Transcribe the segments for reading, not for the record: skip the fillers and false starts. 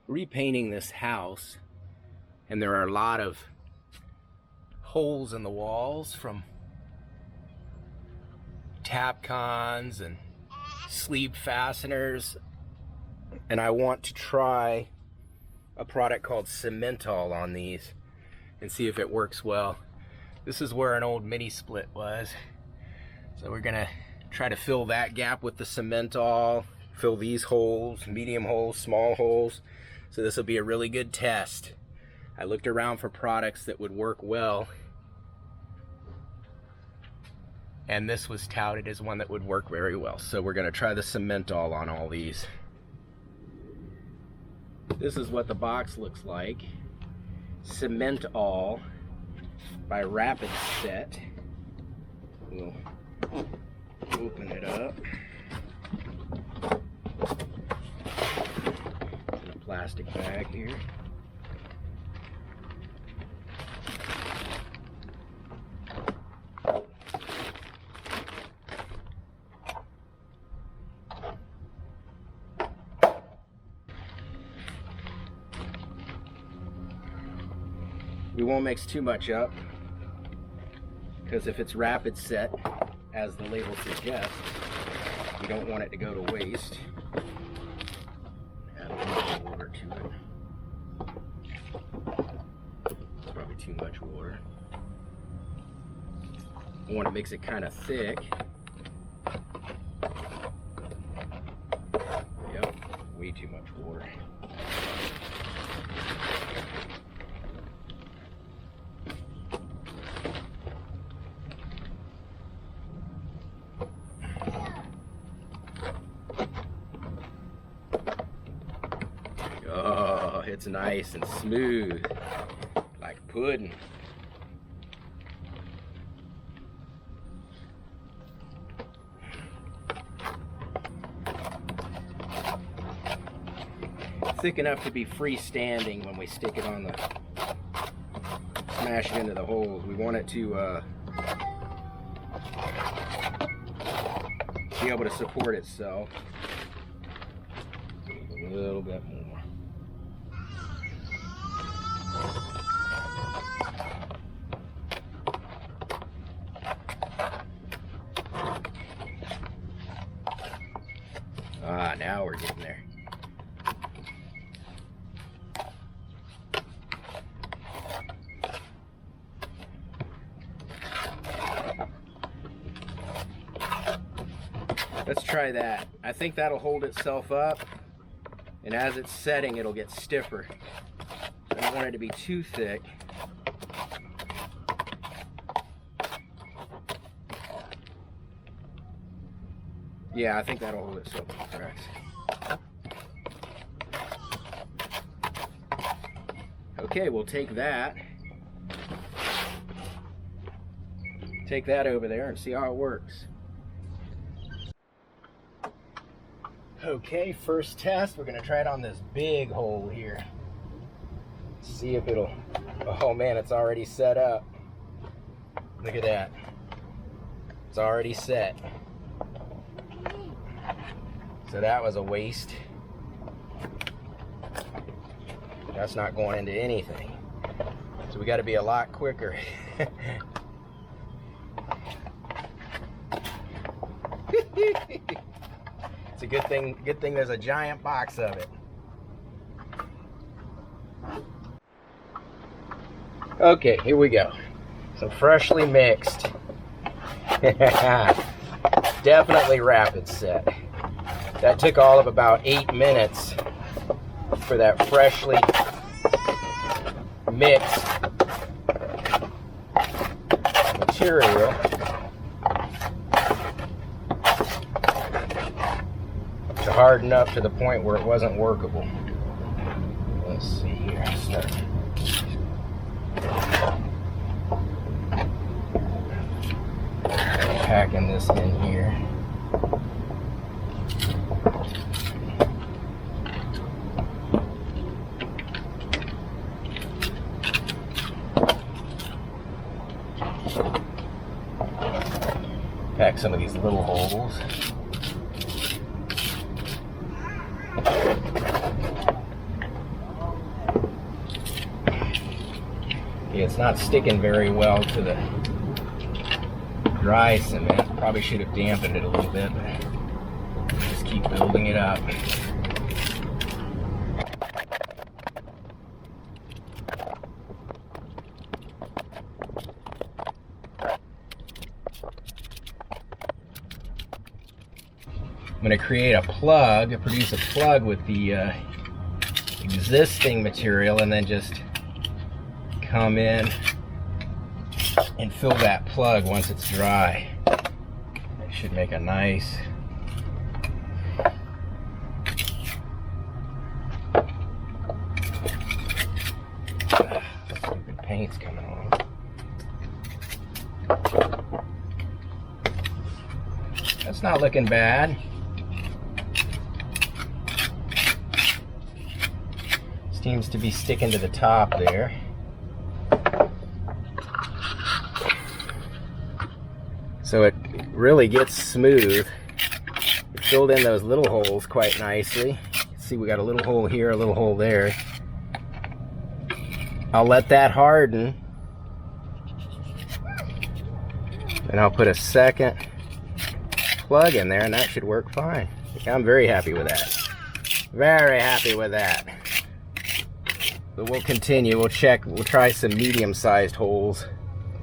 repainting this house, and there are a lot of holes in the walls from Tapcons and sleeve fasteners, and I want to try a product called Cementol on these and see if it works well. This is where an old mini split was, so we're gonna try to fill that gap with the Cementol, fill these holes, medium holes, small holes. So this will be a really good test. I looked around for products that would work well, and this was touted as one that would work very well. So we're gonna try the Cementol on all these. This is what the box looks like. Cementol by Rapid Set. We'll open it up. It's in a plastic bag here. We won't mix too much up, because if it's Rapid Set, as the label suggests, you don't want it to go to waste. Add a little water to it. It's probably too much water. I want to mix it kind of thick. Yep, way too much water. Oh, it's nice and smooth, like pudding. Thick enough to be freestanding when we stick it on the, smash it into the holes. We want it to be able to support itself. A little bit more. Ah, now we're getting there. Let's try that. I think that'll hold itself up, and as it's setting, it'll get stiffer. I don't want it to be too thick. Yeah, I think that'll hold itself up, correct. Okay, we'll take that over there and see how it works. Okay, first test, we're gonna try it on this big hole here. See if it'll, oh man, it's already set up. Look at that. It's already set. So that was a waste. That's not going into anything. So we got to be a lot quicker. It's a good thing there's a giant box of it. Okay, here we go. Some freshly mixed. Definitely Rapid Set. That took all of about 8 minutes for that freshly mixed material to harden up to the point where it wasn't workable. Let's see here. Start. Packing this in here. Pack some of these little holes. Okay, it's not sticking very well to the dry cement. Probably should have dampened it a little bit, but just keep building it up. I'm going to create a plug, produce a plug with the existing material, and then just come in and fill that plug once it's dry. It should make a nice stupid paint's coming on. That's not looking bad. Seems to be sticking to the top there. So it really gets smooth. It filled in those little holes quite nicely. See, we got a little hole here, a little hole there. I'll let that harden. And I'll put a second plug in there, and that should work fine. I'm very happy with that. Very happy with that. But we'll continue, we'll try some medium-sized holes,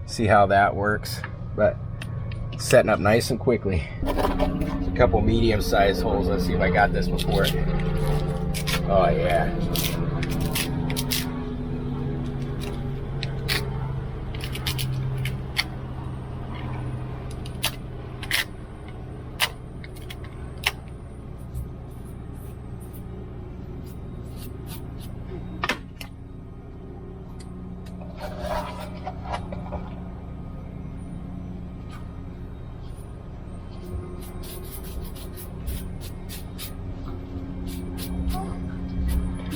see how that works. But it's setting up nice and quickly. There's a couple medium-sized holes. Let's see if I got this before. Oh yeah.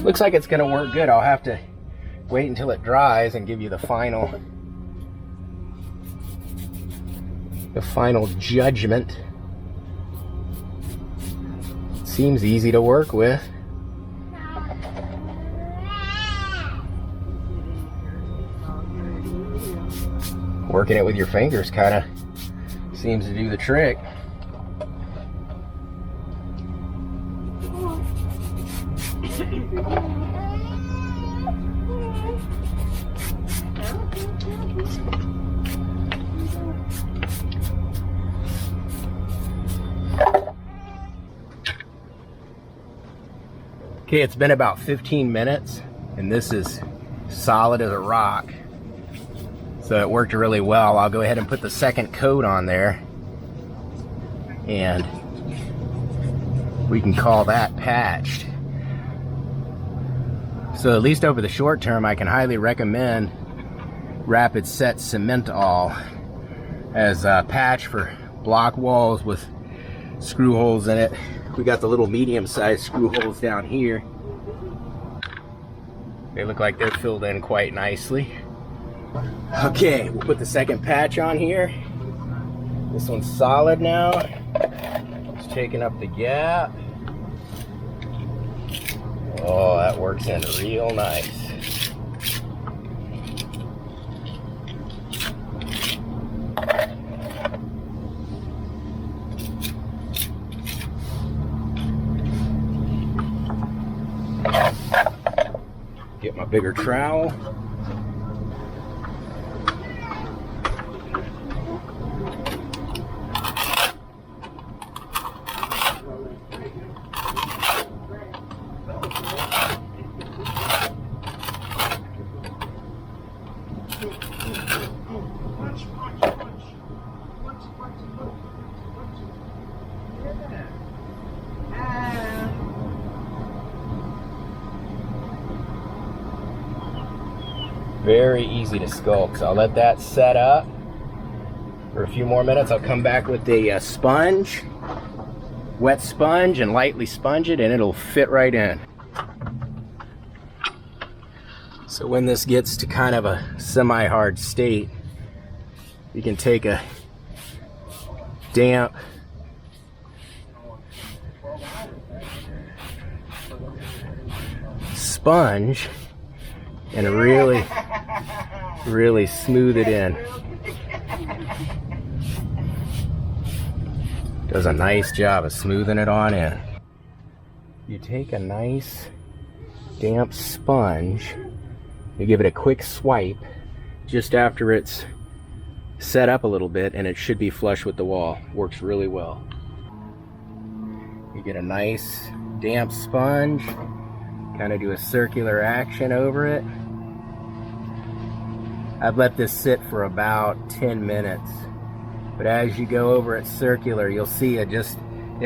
Looks like it's gonna work good. I'll have to wait until it dries and give you the final judgment. Seems easy to work with. Working it with your fingers kind of seems to do the trick. Okay, it's been about 15 minutes and this is solid as a rock. So it worked really well. I'll go ahead and put the second coat on there and we can call that patched. So at least over the short term, I can highly recommend Rapid Set Cementol as a patch for block walls with screw holes in it. We got the little medium-sized screw holes down here. They look like they're filled in quite nicely. Okay, we'll put the second patch on here. This one's solid now. It's taking up the gap. Oh, that works in real nice. Get my bigger trowel. Very easy to sculpt. So I'll let that set up for a few more minutes. I'll come back with a sponge, wet sponge, and lightly sponge it, and it'll fit right in. So when this gets to kind of a semi-hard state, you can take a damp sponge and really really smooth it in. Does a nice job of smoothing it on in. You take a nice damp sponge, you give it a quick swipe just after it's set up a little bit, and it should be flush with the wall. Works really well. You get a nice damp sponge, kind of do a circular action over it. I've let this sit for about 10 minutes, but as you go over it circular, you'll see it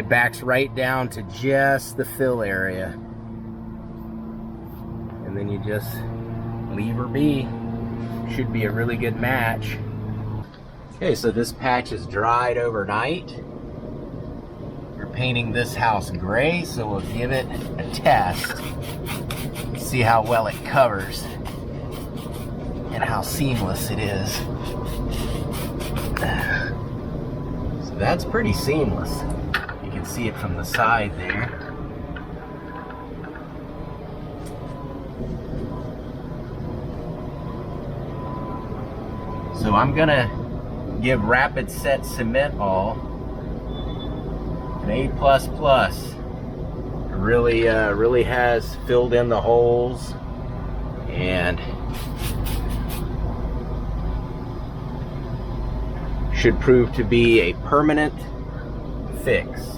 backs right down to just the fill area. And then you just leave her be. Should be a really good match. Okay, so this patch is dried overnight. We're painting this house gray, so we'll give it a test. See how well it covers and how seamless it is. So that's pretty seamless. You can see it from the side there. So I'm gonna give Rapid Set Cement-All an A++. Really has filled in the holes and should prove to be a permanent fix.